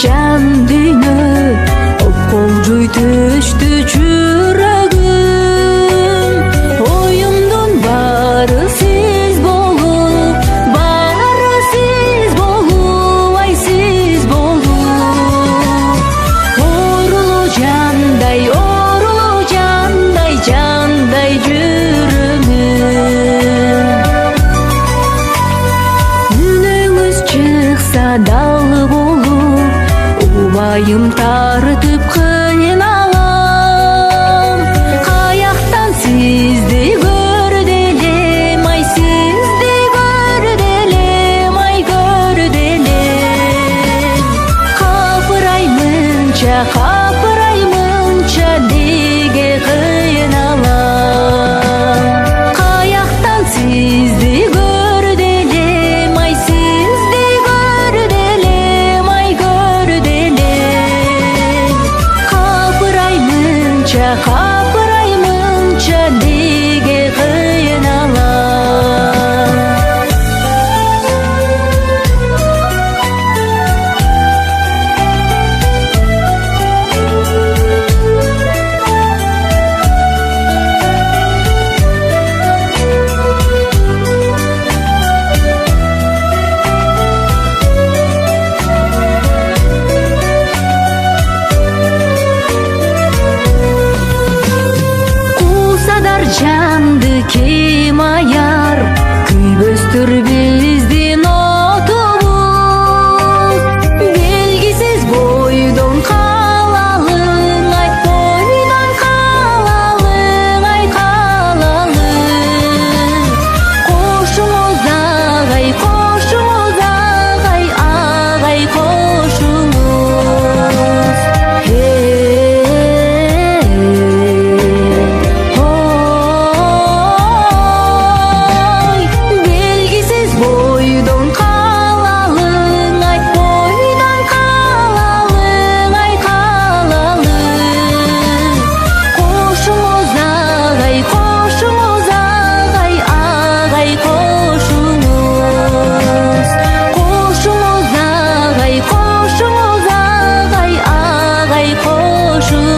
жан дүйнө опколжуй түштү жүрөгүм. Оюмдун баары сиз болуп, баары сиз болуп, ай сиз болуп. Оорулуу жандай жандай жүрөмүн. Үнөңүз чыкса дал болуп, убайым тартып кыйналам. Каяктан сизди көрдү элем, ай сизди көрдү элем, ай көрдү элем. Капыраймынча неге кыйналам. Каяктан сизди көрдү элем, ай сизди көрдү элем, ай көрдү элем. Капыраймынча неге кыйналам. Жанды ким аяр, күйбөстүр биздин отубуз. Белгисиз бойдон калалың, ай бойдон калалың, ай калалың. Кошуңуз агай, агай кошуңуз. Koşumuz